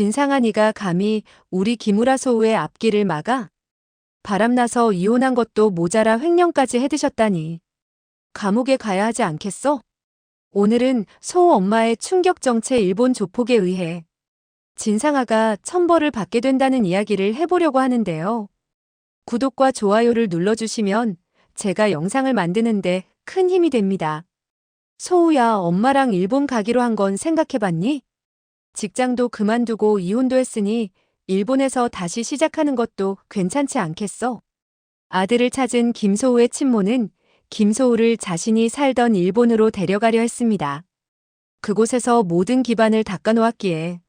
진상한이가 감히 우리 기무라 소우의 앞길을 막아? 바람나서 이혼한 것도 모자라 횡령까지 해드셨다니. 감옥에 가야 하지 않겠어? 오늘은 소우 엄마의 충격 정체 일본 조폭에 의해 진상아가 천벌을 받게 된다는 이야기를 해보려고 하는데요. 구독과 좋아요를 눌러주시면 제가 영상을 만드는데 큰 힘이 됩니다. 소우야, 엄마랑 일본 가기로 한 건 생각해봤니? 직장도 그만두고 이혼도 했으니 일본에서 다시 시작하는 것도 괜찮지 않겠어? 아들을 찾은 김소우의 친모는 김소우를 자신이 살던 일본으로 데려가려 했습니다. 그곳에서 모든 기반을 닦아놓았기에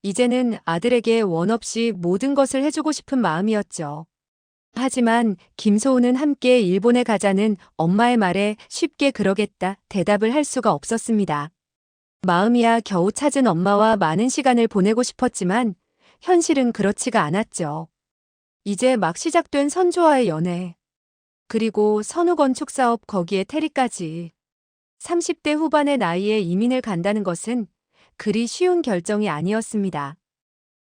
이제는 아들에게 원 없이 모든 것을 해주고 싶은 마음이었죠. 하지만 김소우는 함께 일본에 가자는 엄마의 말에 쉽게 그러겠다 대답을 할 수가 없었습니다. 마음이야 겨우 찾은 엄마와 많은 시간을 보내고 싶었지만 현실은 그렇지가 않았죠. 이제 막 시작된 선주와의 연애. 그리고 선우건축사업 거기에 태리까지. 30대 후반의 나이에 이민을 간다는 것은 그리 쉬운 결정이 아니었습니다.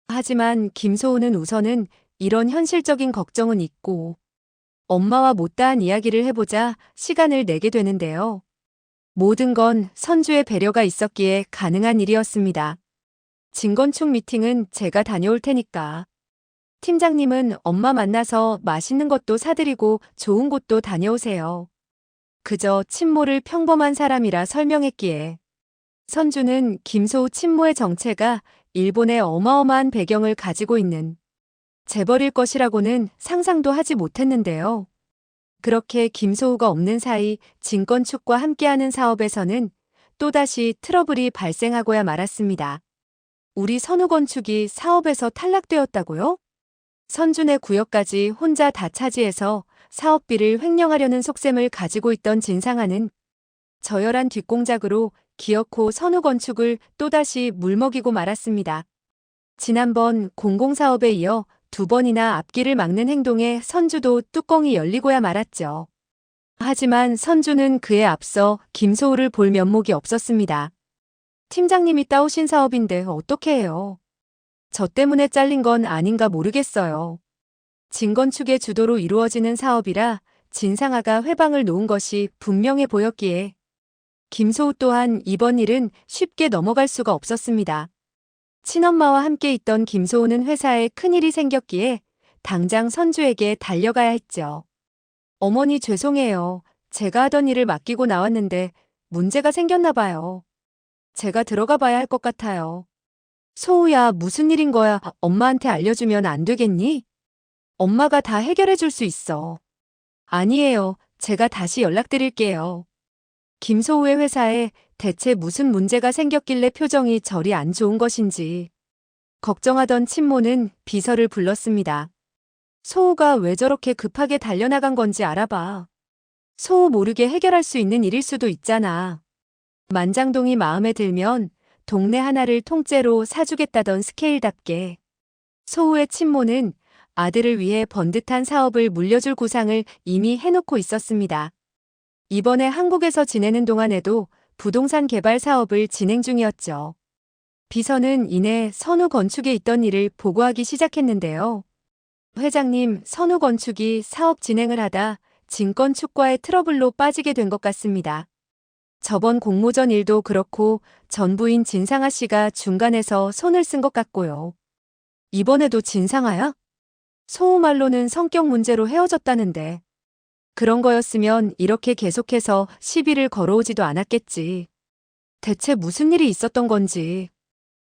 하지만 김소우는 우선은 이런 현실적인 걱정은 있고 엄마와 못다한 이야기를 해보자 시간을 내게 되는데요. 모든 건 선주의 배려가 있었기에 가능한 일이었습니다. 진건축 미팅은 제가 다녀올 테니까. 팀장님은 엄마 만나서 맛있는 것도 사드리고 좋은 곳도 다녀오세요. 그저 친모를 평범한 사람이라 설명했기에 선주는 김소우 친모의 정체가 일본의 어마어마한 배경을 가지고 있는 재벌일 것이라고는 상상도 하지 못했는데요. 그렇게 김소우가 없는 사이 진건축과 함께하는 사업에서는 또다시 트러블이 발생하고야 말았습니다. 우리 선우건축이 사업에서 탈락되었다고요? 선준의 구역까지 혼자 다 차지해서 사업비를 횡령하려는 속셈을 가지고 있던 진상아는 저열한 뒷공작으로 기어코 선우건축을 또다시 물먹이고 말았습니다. 지난번 공공사업에 이어 2번이나 앞길을 막는 행동에 선주도 뚜껑이 열리고야 말았죠. 하지만 선주는 그에 앞서 김소우를 볼 면목이 없었습니다. 팀장님이 따오신 사업인데 어떻게 해요? 저 때문에 잘린 건 아닌가 모르겠어요. 진건축의 주도로 이루어지는 사업이라 진상아가 회방을 놓은 것이 분명해 보였기에 김소우 또한 이번 일은 쉽게 넘어갈 수가 없었습니다. 친엄마와 함께 있던 김소우는 회사에 큰일이 생겼기에 당장 선주에게 달려가야 했죠. 어머니 죄송해요. 제가 하던 일을 맡기고 나왔는데 문제가 생겼나 봐요. 제가 들어가 봐야 할 것 같아요. 소우야, 무슨 일인 거야? 엄마한테 알려주면 안 되겠니? 엄마가 다 해결해 줄 수 있어. 아니에요. 제가 다시 연락드릴게요. 김소우의 회사에 대체 무슨 문제가 생겼길래 표정이 저리 안 좋은 것인지 걱정하던 친모는 비서를 불렀습니다. 소우가 왜 저렇게 급하게 달려나간 건지 알아봐. 소우 모르게 해결할 수 있는 일일 수도 있잖아. 만장동이 마음에 들면 동네 하나를 통째로 사주겠다던 스케일답게 소우의 친모는 아들을 위해 번듯한 사업을 물려줄 구상을 이미 해놓고 있었습니다. 이번에 한국에서 지내는 동안에도 부동산 개발 사업을 진행 중이었죠. 비서는 이내 선우건축에 있던 일을 보고하기 시작했는데요. 회장님, 선우건축이 사업 진행을 하다 진건축과의 트러블로 빠지게 된 것 같습니다. 저번 공모전 일도 그렇고 전부인 진상아 씨가 중간에서 손을 쓴 것 같고요. 이번에도 진상아야? 소우 말로는 성격 문제로 헤어졌다는데. 그런 거였으면 이렇게 계속해서 시비를 걸어오지도 않았겠지. 대체 무슨 일이 있었던 건지.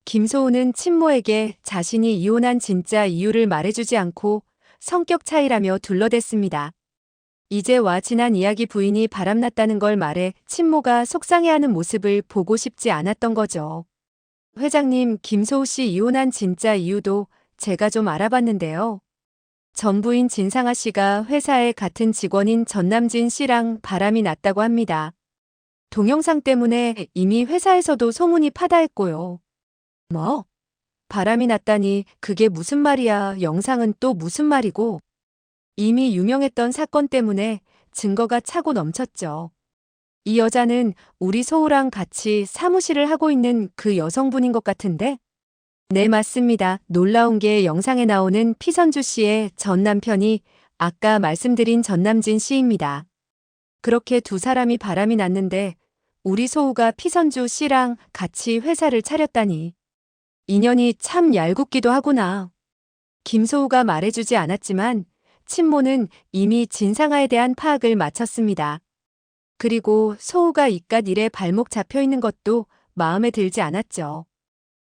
김소우는 친모에게 자신이 이혼한 진짜 이유를 말해주지 않고 성격 차이라며 둘러댔습니다. 이제와 지난 이야기 부인이 바람났다는 걸 말해 친모가 속상해하는 모습을 보고 싶지 않았던 거죠. 회장님, 김소우 씨 이혼한 진짜 이유도 제가 좀 알아봤는데요. 전부인 진상아 씨가 회사의 같은 직원인 전남진 씨랑 바람이 났다고 합니다. 동영상 때문에 이미 회사에서도 소문이 파다했고요. 뭐? 바람이 났다니 그게 무슨 말이야. 영상은 또 무슨 말이고. 이미 유명했던 사건 때문에 증거가 차고 넘쳤죠. 이 여자는 우리 소우랑 같이 사무실을 하고 있는 그 여성분인 것 같은데? 네, 맞습니다. 놀라운 게 영상에 나오는 피선주 씨의 전 남편이 아까 말씀드린 전남진 씨입니다. 그렇게 두 사람이 바람이 났는데 우리 소우가 피선주 씨랑 같이 회사를 차렸다니. 인연이 참 얄궂기도 하구나. 김소우가 말해주지 않았지만 친모는 이미 진상아에 대한 파악을 마쳤습니다. 그리고 소우가 이깟 일에 발목 잡혀 있는 것도 마음에 들지 않았죠.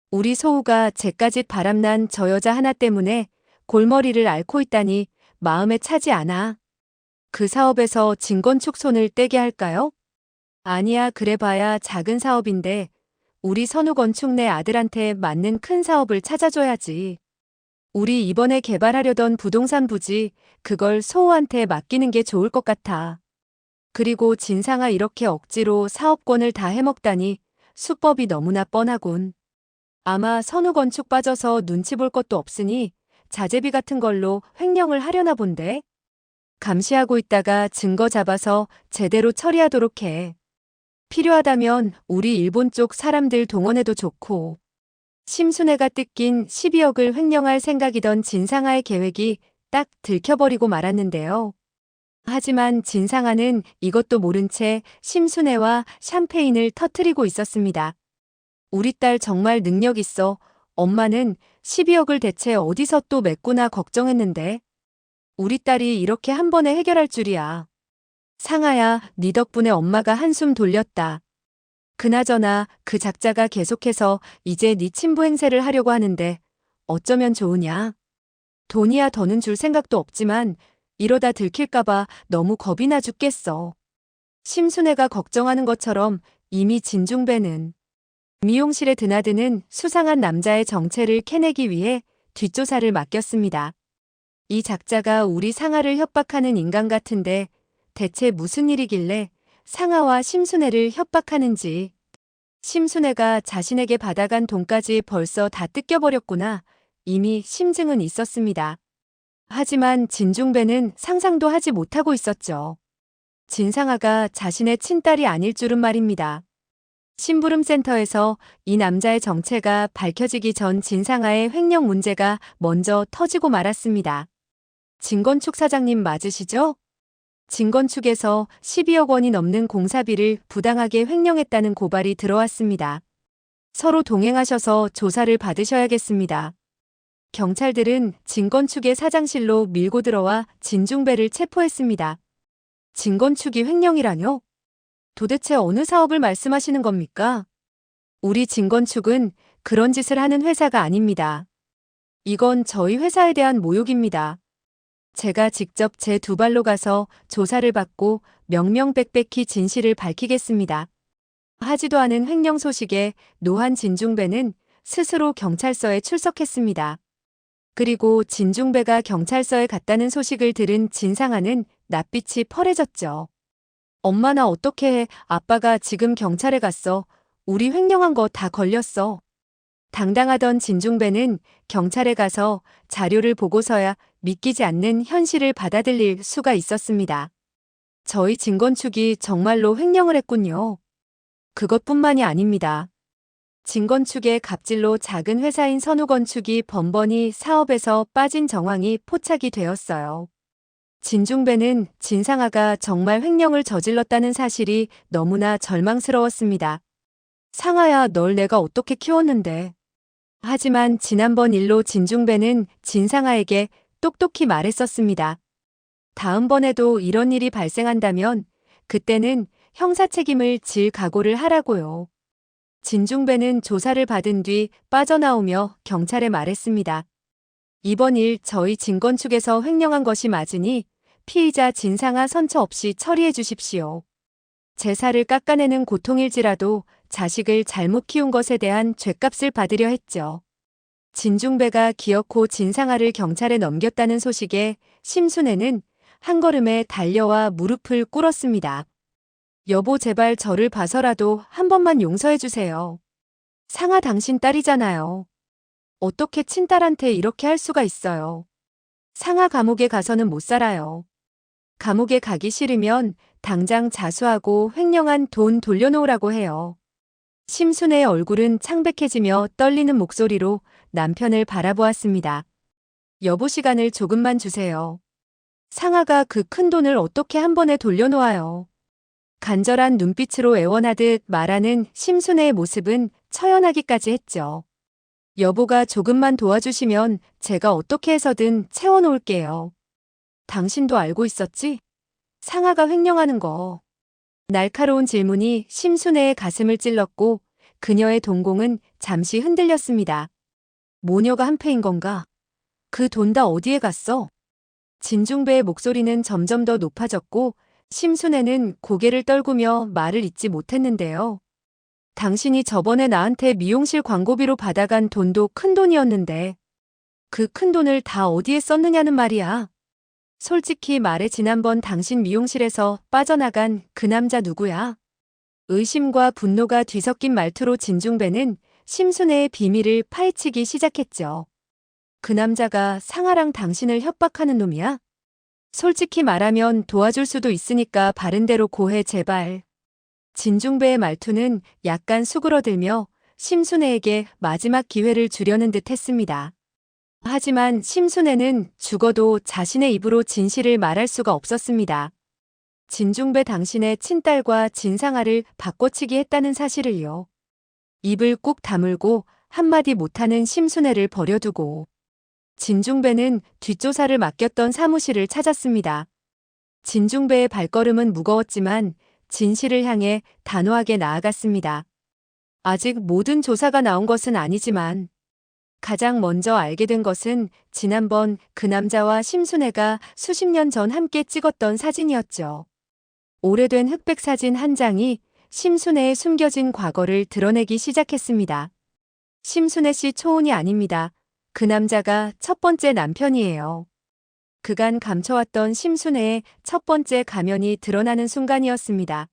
우리 소우가 쟤까짓 바람난 저 여자 하나 때문에 골머리를 앓고 있다니 마음에 차지 않아. 그 사업에서 진건축 손을 떼게 할까요? 아니야, 그래봐야 작은 사업인데 우리 선우 건축네 아들한테 맞는 큰 사업을 찾아줘야지. 우리 이번에 개발하려던 부동산 부지, 그걸 소우한테 맡기는 게 좋을 것 같아. 그리고 진상아 이렇게 억지로 사업권을 다 해먹다니 수법이 너무나 뻔하군. 아마 선우 건축 빠져서 눈치 볼 것도 없으니 자재비 같은 걸로 횡령을 하려나 본데? 감시하고 있다가 증거 잡아서 제대로 처리하도록 해. 필요하다면 우리 일본 쪽 사람들 동원해도 좋고. 심순애가 뜯긴 12억을 횡령할 생각이던 진상아의 계획이 딱 들켜버리고 말았는데요. 하지만 진상아는 이것도 모른 채 심순애와 샴페인을 터뜨리고 있었습니다. 우리 딸 정말 능력 있어. 엄마는 12억을 대체 어디서 또 맺구나 걱정했는데. 우리 딸이 이렇게 한 번에 해결할 줄이야. 상아야, 네 덕분에 엄마가 한숨 돌렸다. 그나저나 그 작자가 계속해서 이제 네 친부 행세를 하려고 하는데 어쩌면 좋으냐. 돈이야 더는 줄 생각도 없지만 이러다 들킬까봐 너무 겁이 나 죽겠어. 심순애가 걱정하는 것처럼 이미 진중배는 미용실에 드나드는 수상한 남자의 정체를 캐내기 위해 뒷조사를 맡겼습니다. 이 작자가 우리 상아를 협박하는 인간 같은데 대체 무슨 일이길래 상아와 심순애를 협박하는지. 심순애가 자신에게 받아간 돈까지 벌써 다 뜯겨버렸구나. 이미 심증은 있었습니다. 하지만 진중배는 상상도 하지 못하고 있었죠. 진상아가 자신의 친딸이 아닐 줄은 말입니다. 심부름센터에서 이 남자의 정체가 밝혀지기 전 진상아의 횡령 문제가 먼저 터지고 말았습니다. 진건축 사장님 맞으시죠? 진건축에서 12억 원이 넘는 공사비를 부당하게 횡령했다는 고발이 들어왔습니다. 서로 동행하셔서 조사를 받으셔야겠습니다. 경찰들은 진건축의 사장실로 밀고 들어와 진중배를 체포했습니다. 진건축이 횡령이라뇨? 도대체 어느 사업을 말씀하시는 겁니까? 우리 진건축은 그런 짓을 하는 회사가 아닙니다. 이건 저희 회사에 대한 모욕입니다. 제가 직접 제 두 발로 가서 조사를 받고 명명백백히 진실을 밝히겠습니다. 하지도 않은 횡령 소식에 노한 진중배는 스스로 경찰서에 출석했습니다. 그리고 진중배가 경찰서에 갔다는 소식을 들은 진상아는 낯빛이 펄해졌죠. 엄마 나 어떻게 해? 아빠가 지금 경찰에 갔어. 우리 횡령한 거 다 걸렸어. 당당하던 진중배는 경찰에 가서 자료를 보고서야 믿기지 않는 현실을 받아들일 수가 있었습니다. 저희 진건축이 정말로 횡령을 했군요. 그것뿐만이 아닙니다. 진건축의 갑질로 작은 회사인 선우건축이 번번이 사업에서 빠진 정황이 포착이 되었어요. 진중배는 진상아가 정말 횡령을 저질렀다는 사실이 너무나 절망스러웠습니다. 상아야, 널 내가 어떻게 키웠는데. 하지만 지난번 일로 진중배는 진상아에게 똑똑히 말했었습니다. 다음번에도 이런 일이 발생한다면 그때는 형사 책임을 질 각오를 하라고요. 진중배는 조사를 받은 뒤 빠져나오며 경찰에 말했습니다. 이번 일 저희 진건축에서 횡령한 것이 맞으니 피의자 진상아 선처 없이 처리해 주십시오. 제사를 깎아내는 고통일지라도 자식을 잘못 키운 것에 대한 죗값을 받으려 했죠. 진중배가 기어코 진상아를 경찰에 넘겼다는 소식에 심순애는 한 걸음에 달려와 무릎을 꿇었습니다. 여보 제발 저를 봐서라도 한 번만 용서해 주세요. 상아 당신 딸이잖아요. 어떻게 친딸한테 이렇게 할 수가 있어요. 상아 감옥에 가서는 못 살아요. 감옥에 가기 싫으면 당장 자수하고 횡령한 돈 돌려놓으라고 해요. 심순애의 얼굴은 창백해지며 떨리는 목소리로 남편을 바라보았습니다. 여보, 시간을 조금만 주세요. 상아가 그 큰 돈을 어떻게 한 번에 돌려놓아요. 간절한 눈빛으로 애원하듯 말하는 심순애의 모습은 처연하기까지 했죠. 여보가 조금만 도와주시면 제가 어떻게 해서든 채워놓을게요. 당신도 알고 있었지? 상아가 횡령하는 거. 날카로운 질문이 심순애의 가슴을 찔렀고 그녀의 동공은 잠시 흔들렸습니다. 모녀가 한패인 건가? 그 돈 다 어디에 갔어? 진중배의 목소리는 점점 더 높아졌고 심순애는 고개를 떨구며 말을 잇지 못했는데요. 당신이 저번에 나한테 미용실 광고비로 받아간 돈도 큰 돈이었는데 그 큰 돈을 다 어디에 썼느냐는 말이야. 솔직히 말해, 지난번 당신 미용실에서 빠져나간 그 남자 누구야? 의심과 분노가 뒤섞인 말투로 진중배는 심순애의 비밀을 파헤치기 시작했죠. 그 남자가 상아랑 당신을 협박하는 놈이야? 솔직히 말하면 도와줄 수도 있으니까 바른대로 고해, 제발. 진중배의 말투는 약간 수그러들며 심순애에게 마지막 기회를 주려는 듯 했습니다. 하지만 심순애는 죽어도 자신의 입으로 진실을 말할 수가 없었습니다. 진중배, 당신의 친딸과 진상아를 바꿔치기 했다는 사실을요. 입을 꾹 다물고 한마디 못하는 심순애를 버려두고 진중배는 뒷조사를 맡겼던 사무실을 찾았습니다. 진중배의 발걸음은 무거웠지만 진실을 향해 단호하게 나아갔습니다. 아직 모든 조사가 나온 것은 아니지만 가장 먼저 알게 된 것은 지난번 그 남자와 심순애가 수십 년 전 함께 찍었던 사진이었죠. 오래된 흑백 사진 한 장이 심순애의 숨겨진 과거를 드러내기 시작했습니다. 심순애 씨 초혼이 아닙니다. 그 남자가 첫 번째 남편이에요. 그간 감춰왔던 심순애의 첫 번째 가면이 드러나는 순간이었습니다.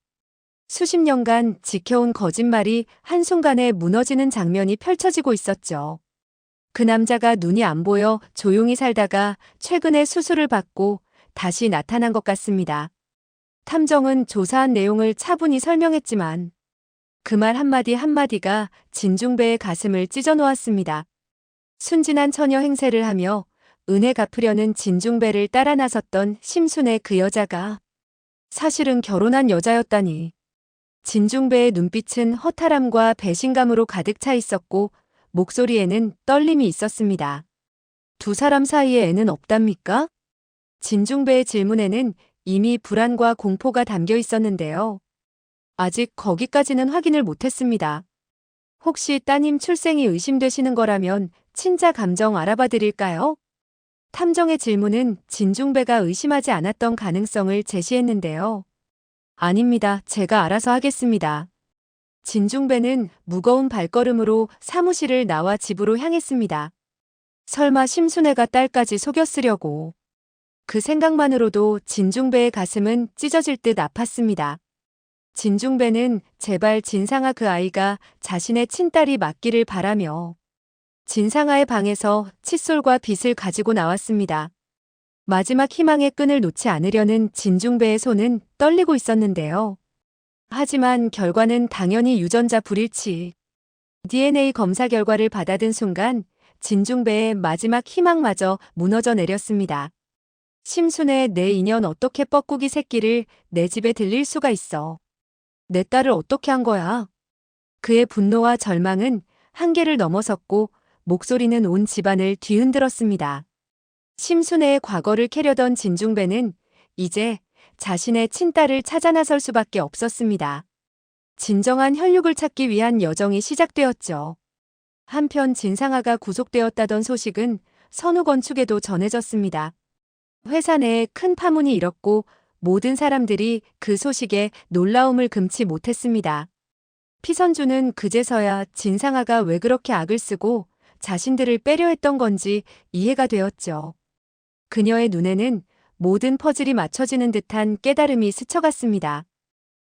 수십 년간 지켜온 거짓말이 한순간에 무너지는 장면이 펼쳐지고 있었죠. 그 남자가 눈이 안 보여 조용히 살다가 최근에 수술을 받고 다시 나타난 것 같습니다. 탐정은 조사한 내용을 차분히 설명했지만 그 말 한마디 한마디가 진중배의 가슴을 찢어놓았습니다. 순진한 처녀 행세를 하며 은혜 갚으려는 진중배를 따라 나섰던 심순애, 그 여자가 사실은 결혼한 여자였다니. 진중배의 눈빛은 허탈함과 배신감으로 가득 차 있었고 목소리에는 떨림이 있었습니다. 두 사람 사이에 애는 없답니까? 진중배의 질문에는 이미 불안과 공포가 담겨 있었는데요. 아직 거기까지는 확인을 못했습니다. 혹시 따님 출생이 의심되시는 거라면 친자 감정 알아봐 드릴까요? 탐정의 질문은 진중배가 의심하지 않았던 가능성을 제시했는데요. 아닙니다. 제가 알아서 하겠습니다. 진중배는 무거운 발걸음으로 사무실을 나와 집으로 향했습니다. 설마 심순애가 딸까지 속였으려고. 그 생각만으로도 진중배의 가슴은 찢어질 듯 아팠습니다. 진중배는 제발 진상아, 그 아이가 자신의 친딸이 맞기를 바라며 진상아의 방에서 칫솔과 빗을 가지고 나왔습니다. 마지막 희망의 끈을 놓지 않으려는 진중배의 손은 떨리고 있었는데요. 하지만 결과는 당연히 유전자 불일치. DNA 검사 결과를 받아든 순간 진중배의 마지막 희망마저 무너져 내렸습니다. 심순애, 내 인연 어떻게 뻐꾸기 새끼를 내 집에 들릴 수가 있어. 내 딸을 어떻게 한 거야? 그의 분노와 절망은 한계를 넘어섰고 목소리는 온 집안을 뒤흔들었습니다. 심순애의 과거를 캐려던 진중배는 이제 자신의 친딸을 찾아 나설 수밖에 없었습니다. 진정한 혈육을 찾기 위한 여정이 시작되었죠. 한편 진상아가 구속되었다던 소식은 선우건축에도 전해졌습니다. 회사 내에 큰 파문이 일었고 모든 사람들이 그 소식에 놀라움을 금치 못했습니다. 피선주는 그제서야 진상아가 왜 그렇게 악을 쓰고 자신들을 빼려 했던 건지 이해가 되었죠. 그녀의 눈에는 모든 퍼즐이 맞춰지는 듯한 깨달음이 스쳐갔습니다.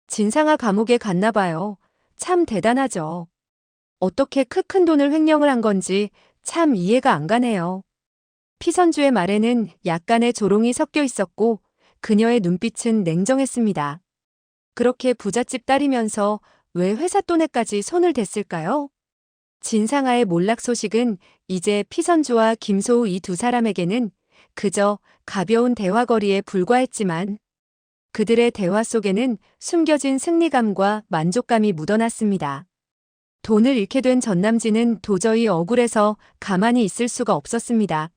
진상아 감옥에 갔나 봐요. 참 대단하죠. 어떻게 큰 돈을 횡령을 한 건지 참 이해가 안 가네요. 피선주의 말에는 약간의 조롱이 섞여 있었고 그녀의 눈빛은 냉정했습니다. 그렇게 부잣집 딸이면서 왜 회사 돈에까지 손을 댔을까요? 진상아의 몰락 소식은 이제 피선주와 김소우 이 두 사람에게는 그저 가벼운 대화거리에 불과했지만 그들의 대화 속에는 숨겨진 승리감과 만족감이 묻어났습니다. 돈을 잃게 된 전남진은 도저히 억울해서 가만히 있을 수가 없었습니다.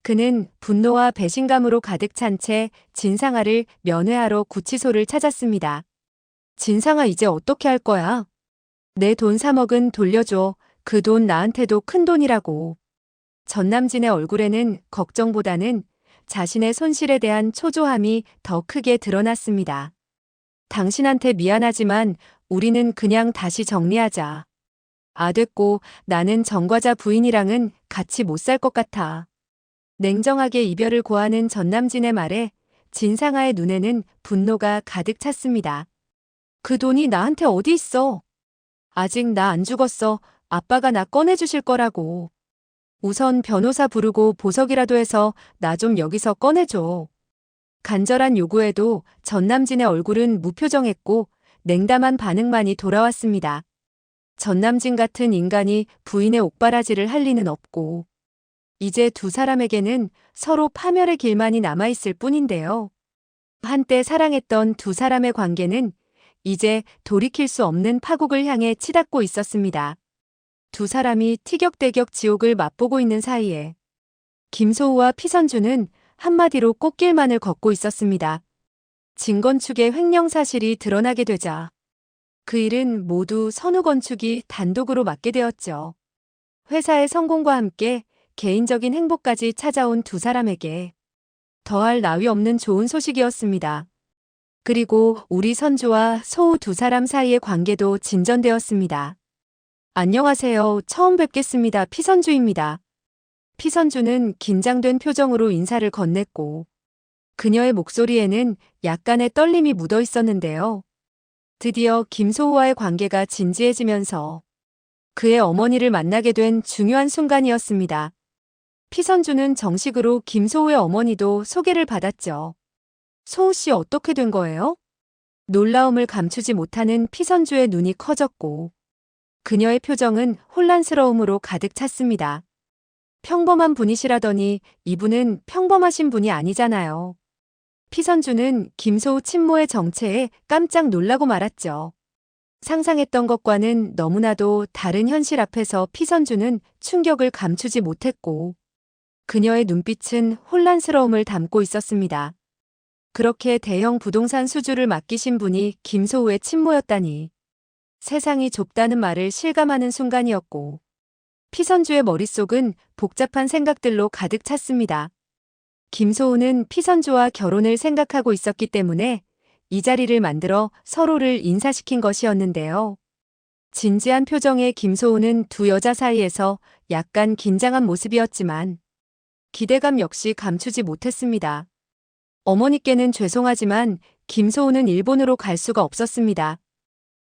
그는 분노와 배신감으로 가득 찬 채 진상아를 면회하러 구치소를 찾았습니다. 진상아, 이제 어떻게 할 거야? 내 돈 3억은 돌려줘. 그 돈 나한테도 큰 돈이라고. 전남진의 얼굴에는 걱정보다는 자신의 손실에 대한 초조함이 더 크게 드러났습니다. 당신한테 미안하지만 우리는 그냥 다시 정리하자. 됐고, 나는 정과자 부인이랑은 같이 못 살 것 같아. 냉정하게 이별을 고하는 전남진의 말에 진상아의 눈에는 분노가 가득 찼습니다. 그 돈이 나한테 어디 있어? 아직 나 안 죽었어. 아빠가 나 꺼내주실 거라고. 우선 변호사 부르고 보석이라도 해서 나 좀 여기서 꺼내줘. 간절한 요구에도 전남진의 얼굴은 무표정했고 냉담한 반응만이 돌아왔습니다. 전남진 같은 인간이 부인의 옥바라지를 할 리는 없고 이제 두 사람에게는 서로 파멸의 길만이 남아있을 뿐인데요. 한때 사랑했던 두 사람의 관계는 이제 돌이킬 수 없는 파국을 향해 치닫고 있었습니다. 두 사람이 티격태격 지옥을 맛보고 있는 사이에 김소우와 피선주는 한마디로 꽃길만을 걷고 있었습니다. 진건축의 횡령 사실이 드러나게 되자 그 일은 모두 선우건축이 단독으로 맡게 되었죠. 회사의 성공과 함께 개인적인 행복까지 찾아온 두 사람에게 더할 나위 없는 좋은 소식이었습니다. 그리고 우리 선주와 소우 두 사람 사이의 관계도 진전되었습니다. 안녕하세요. 처음 뵙겠습니다. 피선주입니다. 피선주는 긴장된 표정으로 인사를 건넸고 그녀의 목소리에는 약간의 떨림이 묻어 있었는데요. 드디어 김소우와의 관계가 진지해지면서 그의 어머니를 만나게 된 중요한 순간이었습니다. 피선주는 정식으로 김소우의 어머니도 소개를 받았죠. 소우 씨, 어떻게 된 거예요? 놀라움을 감추지 못하는 피선주의 눈이 커졌고 그녀의 표정은 혼란스러움으로 가득 찼습니다. 평범한 분이시라더니 이분은 평범하신 분이 아니잖아요. 피선주는 김소우 친모의 정체에 깜짝 놀라고 말았죠. 상상했던 것과는 너무나도 다른 현실 앞에서 피선주는 충격을 감추지 못했고 그녀의 눈빛은 혼란스러움을 담고 있었습니다. 그렇게 대형 부동산 수주를 맡기신 분이 김소우의 친모였다니. 세상이 좁다는 말을 실감하는 순간이었고 피선주의 머릿속은 복잡한 생각들로 가득 찼습니다. 김소우는 피선주와 결혼을 생각하고 있었기 때문에 이 자리를 만들어 서로를 인사시킨 것이었는데요. 진지한 표정의 김소우는 두 여자 사이에서 약간 긴장한 모습이었지만 기대감 역시 감추지 못했습니다. 어머니께는 죄송하지만 김소우는 일본으로 갈 수가 없었습니다.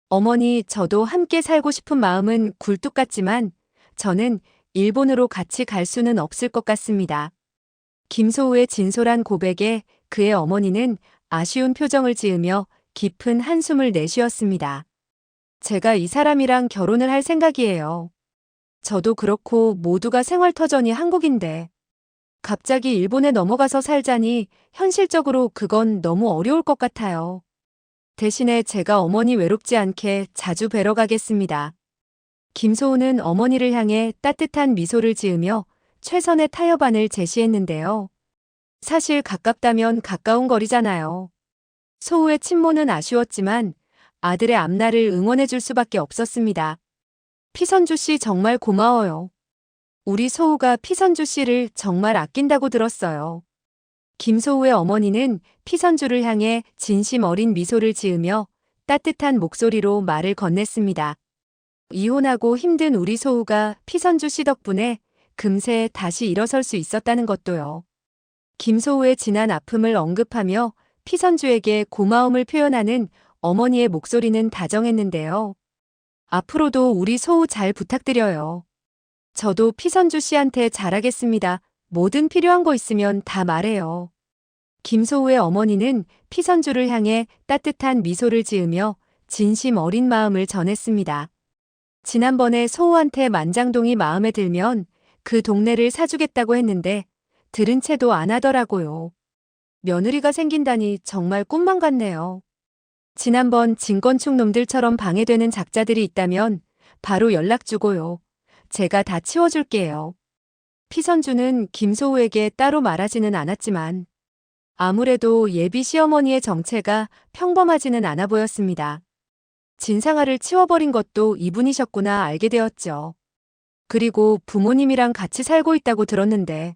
어머니, 저도 함께 살고 싶은 마음은 굴뚝 같지만 저는 일본으로 같이 갈 수는 없을 것 같습니다. 김소우의 진솔한 고백에 그의 어머니는 아쉬운 표정을 지으며 깊은 한숨을 내쉬었습니다. 제가 이 사람이랑 결혼을 할 생각이에요. 저도 그렇고 모두가 생활터전이 한국인데 갑자기 일본에 넘어가서 살자니 현실적으로 그건 너무 어려울 것 같아요. 대신에 제가 어머니 외롭지 않게 자주 뵈러 가겠습니다. 김소우는 어머니를 향해 따뜻한 미소를 지으며 최선의 타협안을 제시했는데요. 사실 가깝다면 가까운 거리잖아요. 소우의 친모는 아쉬웠지만 아들의 앞날을 응원해줄 수밖에 없었습니다. 피선주 씨 정말 고마워요. 우리 소우가 피선주 씨를 정말 아낀다고 들었어요. 김소우의 어머니는 피선주를 향해 진심 어린 미소를 지으며 따뜻한 목소리로 말을 건넸습니다. 이혼하고 힘든 우리 소우가 피선주 씨 덕분에 금세 다시 일어설 수 있었다는 것도요. 김소우의 지난 아픔을 언급하며 피선주에게 고마움을 표현하는 어머니의 목소리는 다정했는데요. 앞으로도 우리 소우 잘 부탁드려요. 저도 피선주 씨한테 잘하겠습니다. 뭐든 필요한 거 있으면 다 말해요. 김소우의 어머니는 피선주를 향해 따뜻한 미소를 지으며 진심 어린 마음을 전했습니다. 지난번에 소우한테 만장동이 마음에 들면 그 동네를 사주겠다고 했는데 들은 채도 안 하더라고요. 며느리가 생긴다니 정말 꿈만 같네요. 지난번 진건축 놈들처럼 방해되는 작자들이 있다면 바로 연락 주고요. 제가 다 치워줄게요. 피선주는 김소우에게 따로 말하지는 않았지만 아무래도 예비 시어머니의 정체가 평범하지는 않아 보였습니다. 진상아를 치워버린 것도 이분이셨구나 알게 되었죠. 그리고 부모님이랑 같이 살고 있다고 들었는데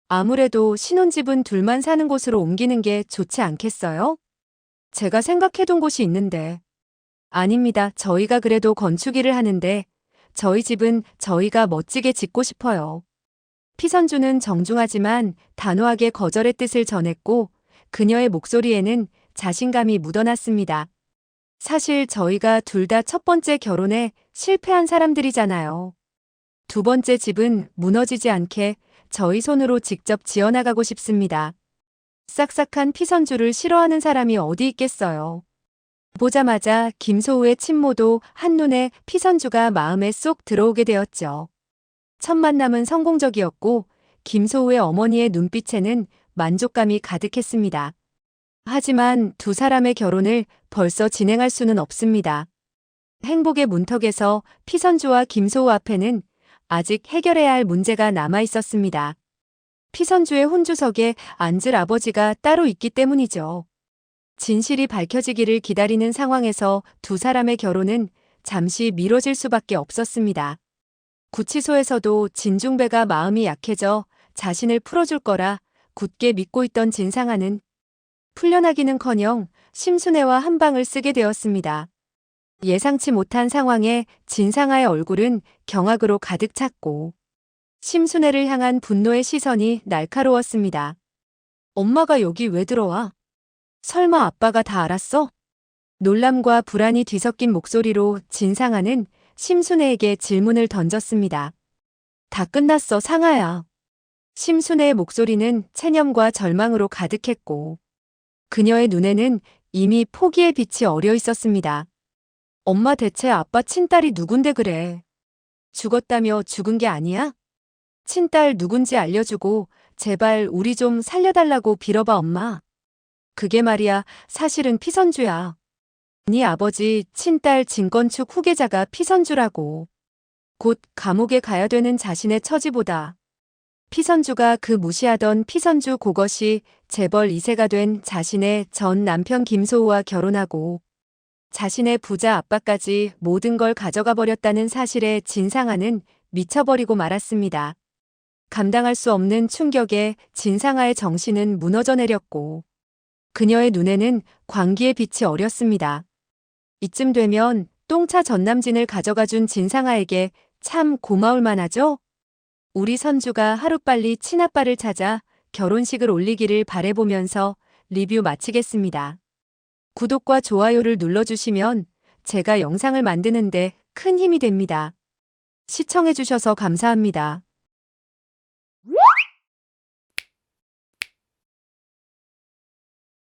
아무래도 신혼집은 둘만 사는 곳으로 옮기는 게 좋지 않겠어요? 제가 생각해둔 곳이 있는데. 아닙니다. 저희가 그래도 건축일을 하는데 저희 집은 저희가 멋지게 짓고 싶어요. 피선주는 정중하지만 단호하게 거절의 뜻을 전했고 그녀의 목소리에는 자신감이 묻어났습니다. 사실 저희가 둘 다 첫 번째 결혼에 실패한 사람들이잖아요. 두 번째 집은 무너지지 않게 저희 손으로 직접 지어나가고 싶습니다. 싹싹한 피선주를 싫어하는 사람이 어디 있겠어요. 보자마자 김소우의 친모도 한눈에 피선주가 마음에 쏙 들어오게 되었죠. 첫 만남은 성공적이었고 김소우의 어머니의 눈빛에는 만족감이 가득했습니다. 하지만 두 사람의 결혼을 벌써 진행할 수는 없습니다. 행복의 문턱에서 피선주와 김소우 앞에는 아직 해결해야 할 문제가 남아 있었습니다. 피선주의 혼주석에 앉을 아버지가 따로 있기 때문이죠. 진실이 밝혀지기를 기다리는 상황에서 두 사람의 결혼은 잠시 미뤄질 수밖에 없었습니다. 구치소에서도 진중배가 마음이 약해져 자신을 풀어줄 거라 굳게 믿고 있던 진상아는 풀려나기는커녕 심순애와 한 방을 쓰게 되었습니다. 예상치 못한 상황에 진상아의 얼굴은 경악으로 가득 찼고 심순애를 향한 분노의 시선이 날카로웠습니다. 엄마가 여기 왜 들어와? 설마 아빠가 다 알았어? 놀람과 불안이 뒤섞인 목소리로 진상아는 심순애에게 질문을 던졌습니다. 다 끝났어, 상아야. 심순애의 목소리는 체념과 절망으로 가득했고 그녀의 눈에는 이미 포기의 빛이 어려 있었습니다. 엄마 대체 아빠 친딸이 누군데 그래? 죽었다며 죽은 게 아니야? 친딸 누군지 알려주고 제발 우리 좀 살려달라고 빌어봐 엄마. 그게 말이야 사실은 피선주야. 네 아버지 친딸 진건축 후계자가 피선주라고. 곧 감옥에 가야 되는 자신의 처지보다 피선주가 그 무시하던 피선주 고것이 재벌 2세가 된 자신의 전 남편 김소우와 결혼하고 자신의 부자 아빠까지 모든 걸 가져가 버렸다는 사실에 진상아는 미쳐버리고 말았습니다. 감당할 수 없는 충격에 진상아의 정신은 무너져 내렸고 그녀의 눈에는 광기의 빛이 어렸습니다. 이쯤 되면 똥차 전남진을 가져가 준 진상아에게 참 고마울 만하죠? 우리 선주가 하루빨리 친아빠를 찾아 결혼식을 올리기를 바라보면서 리뷰 마치겠습니다. 구독과 좋아요를 눌러주시면 제가 영상을 만드는데 큰 힘이 됩니다. 시청해주셔서 감사합니다.